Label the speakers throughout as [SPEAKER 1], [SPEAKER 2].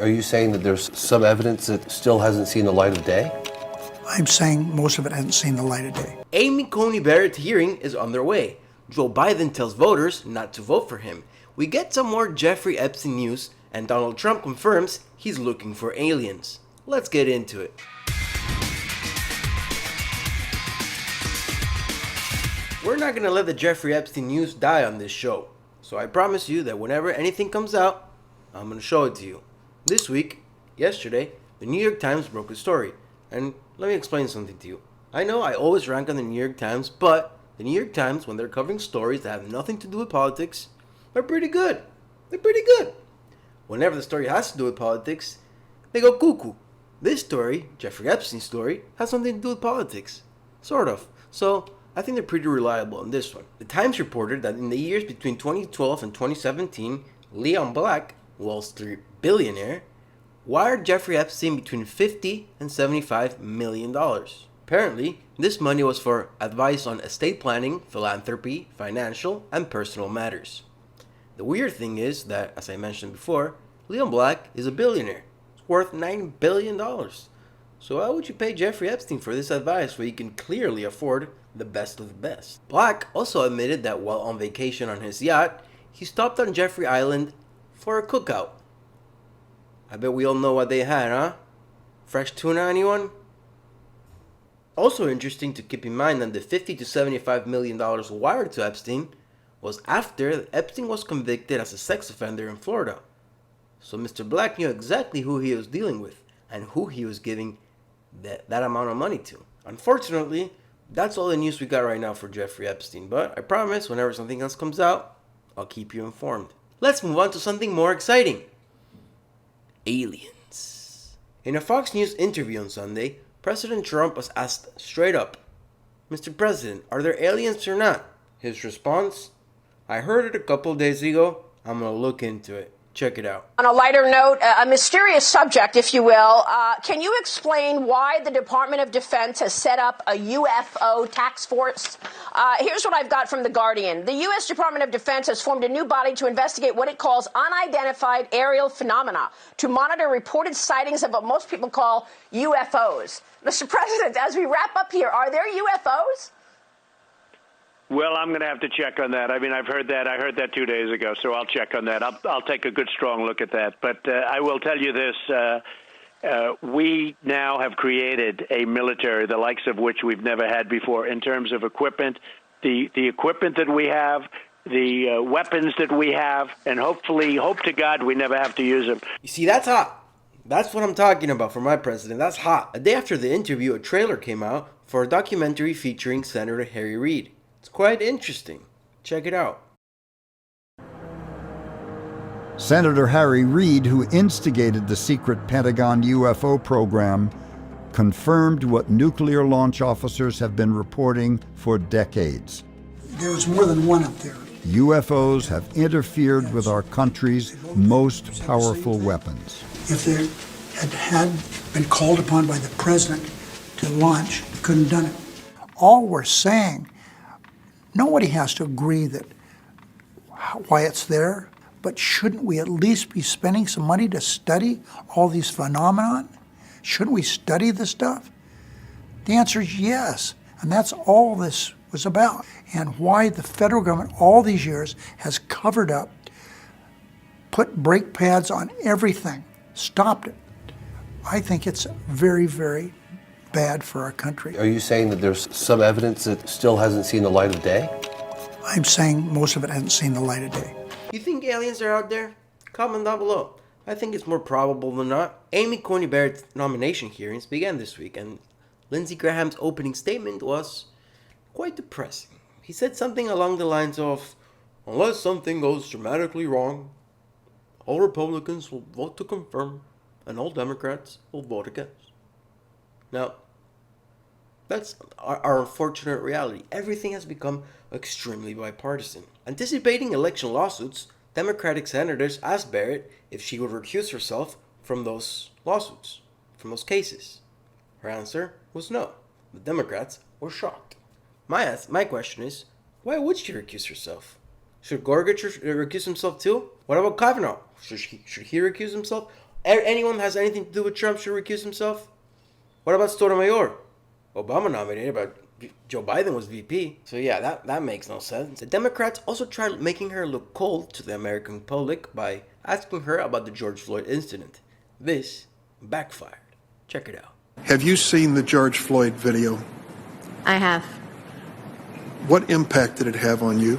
[SPEAKER 1] Are you saying that there's some evidence that still hasn't seen the light of day?
[SPEAKER 2] I'm saying most of it hasn't seen the light of day.
[SPEAKER 3] Amy Coney Barrett hearing is underway. Joe Biden tells voters not to vote for him. We get some more Jeffrey Epstein news, and Donald Trump confirms he's looking for aliens. Let's get into it. We're not going to let the Jeffrey Epstein news die on this show. So I promise you that whenever anything comes out, I'm going to show it to you. This week, yesterday, the New York Times broke a story. And let me explain something to you. I know I always rank on the New York Times, but the New York Times, when they're covering stories that have nothing to do with politics, they're pretty good. They're pretty good. Whenever the story has to do with politics, they go cuckoo. This story, Jeffrey Epstein's story, has something to do with politics. Sort of. So, I think they're pretty reliable on this one. The Times reported that in the years between 2012 and 2017, Leon Black, WallStreet billionaire, wired Jeffrey Epstein between $50 and $75 million. Apparently, this money was for advice on estate planning, philanthropy, financial, and personal matters. The weird thing is that, as I mentioned before, Leon Black is a billionaire. It's worth $9 billion. So why would you pay Jeffrey Epstein for this advice where you can clearly afford the best of the best? Black also admitted that while on vacation on his yacht, he stopped on Jeffrey Island for a cookout. I bet we all know what they had, huh? Fresh tuna, anyone? Also interesting to keep in mind that the $50 to $75 million wired to Epstein was after Epstein was convicted as a sex offender in Florida. So Mr. Black knew exactly who he was dealing with and who he was giving that amount of money to. Unfortunately, that's all the news we got right now for Jeffrey Epstein, but I promise whenever something else comes out, I'll keep you informed. Let's move on to something more exciting. Aliens. In a Fox News interview on Sunday, President Trump was asked straight up, "Mr. President, are there aliens or not?" His response, "I heard it a couple days ago. I'm going to look into it." Check it out.
[SPEAKER 4] On a lighter note, a mysterious subject, if you will, can you explain why the Department of Defense has set up a UFO task force? Here's what I've got from The Guardian. The U.S. Department of Defense has formed a new body to investigate what it calls unidentified aerial phenomena, to monitor reported sightings of what most people call UFOs. Mr. President, as we wrap up here, are there UFOs?
[SPEAKER 5] Well, I'm going to have to check on that. I mean, I've heard that. I heard that 2 days ago, so I'll check on that. I'll take a good, strong look at that. But I will tell you this. We now have created a military, the likes of which we've never had before in terms of equipment, the equipment that we have, the weapons that we have, and hopefully, hope to God, we never have to use them.
[SPEAKER 3] You see, that's hot. That's what I'm talking about for my president. That's hot. A day after the interview, a trailer came out for a documentary featuring Senator Harry Reid. It's quite interesting. Check it out.
[SPEAKER 6] Senator Harry Reid, who instigated the secret Pentagon UFO program, confirmed what nuclear launch officers have been reporting for decades.
[SPEAKER 2] There's more than one up there.
[SPEAKER 6] UFOs have interfered with our country's most powerful weapons.
[SPEAKER 2] If they had been called upon by the president to launch, they couldn't have done it. All we're saying, nobody has to agree that why it's there, but shouldn't we at least be spending some money to study all these phenomena? Shouldn't we study this stuff? The answer is yes, and that's all this was about, and why the federal government all these years has covered up, put brake pads on everything, stopped it. I think it's very, very bad for our country.
[SPEAKER 1] Are you saying that there's some evidence that still hasn't seen the light of day?
[SPEAKER 2] I'm saying most of it hasn't seen the light of day.
[SPEAKER 3] You think aliens are out there? Comment down below. I think it's more probable than not. Amy Coney Barrett's nomination hearings began this week, and Lindsey Graham's opening statement was quite depressing. He said something along the lines of, "Unless something goes dramatically wrong, all Republicans will vote to confirm, and all Democrats will vote against." Now, that's our unfortunate reality. Everything has become extremely bipartisan. Anticipating election lawsuits, Democratic senators asked Barrett if she would recuse herself from those lawsuits, from those cases. Her answer was no. The Democrats were shocked. My question is, why would she recuse herself? Should Gorsuch recuse himself too? What about Kavanaugh? Should he recuse himself? Anyone has anything to do with Trump should recuse himself? What about Sotomayor? Obama nominated, but Joe Biden was VP. So yeah, that makes no sense. The Democrats also tried making her look cold to the American public by asking her about the George Floyd incident. This backfired. Check it out.
[SPEAKER 7] Have you seen the George Floyd video?
[SPEAKER 8] I have.
[SPEAKER 7] What impact did it have on you?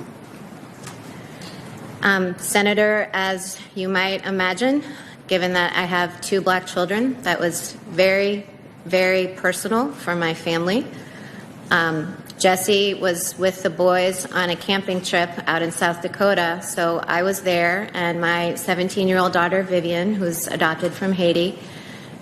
[SPEAKER 8] Senator, as you might imagine, given that I have 2 black children, that was very, very personal for my family. Jesse was with the boys on a camping trip out in South Dakota, so I was there, and my 17-year-old daughter, Vivian, who's adopted from Haiti,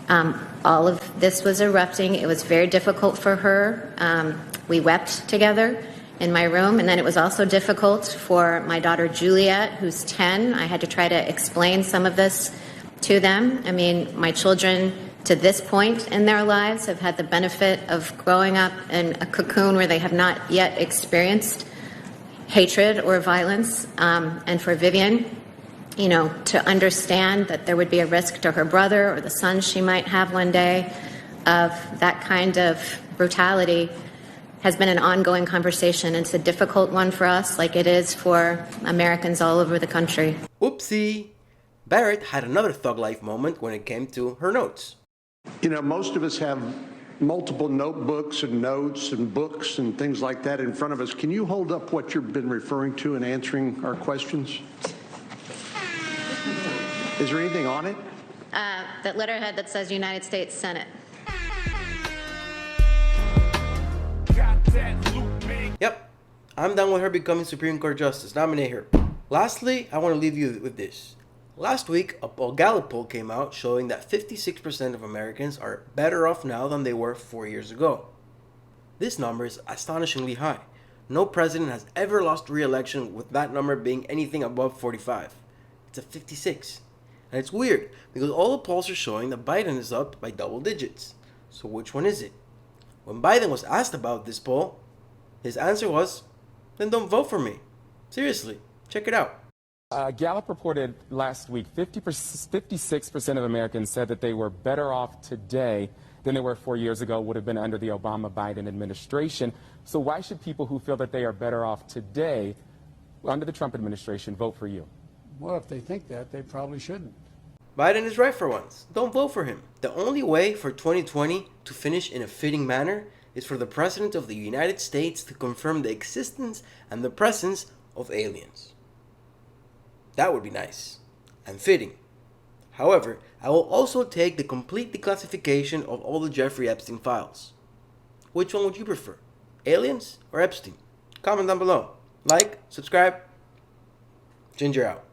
[SPEAKER 8] all of this was erupting. It was very difficult for her. We wept together in my room, and then it was also difficult for my daughter, Juliet, who's 10. I had to try to explain some of this to them. I mean, my children, to this point in their lives, have had the benefit of growing up in a cocoon where they have not yet experienced hatred or violence. And for Vivian, you know, to understand that there would be a risk to her brother or the son she might have one day of that kind of brutality has been an ongoing conversation. It's a difficult one for us, like it is for Americans all over the country.
[SPEAKER 3] Oopsie. Barrett had another thug life moment when it came to her notes.
[SPEAKER 9] You know, most of us have multiple notebooks and notes and books and things like that in front of us. Can you hold up what you've been referring to in answering our questions? Is there anything on it?
[SPEAKER 8] That letterhead that says United States Senate.
[SPEAKER 3] Yep, I'm done with her becoming Supreme Court Justice. Nominate her. Lastly, I want to leave you with this. Last week, a Gallup poll came out showing that 56% of Americans are better off now than they were 4 years ago. This number is astonishingly high. No president has ever lost re-election with that number being anything above 45. It's a 56. And it's weird because all the polls are showing that Biden is up by double digits. So which one is it? When Biden was asked about this poll, his answer was, then don't vote for me. Seriously, check it out.
[SPEAKER 10] Gallup reported last week 56% of Americans said that they were better off today than they were 4 years ago, would have been under the Obama-Biden administration. So why should people who feel that they are better off today under the Trump administration vote for you?
[SPEAKER 11] Well, if they think that, they probably shouldn't.
[SPEAKER 3] Biden is right for once. Don't vote for him. The only way for 2020 to finish in a fitting manner is for the President of the United States to confirm the existence and the presence of aliens. That would be nice and fitting. However, I will also take the complete declassification of all the Jeffrey Epstein files. Which one would you prefer? Aliens or Epstein? Comment down below. Like, subscribe. Ginger out.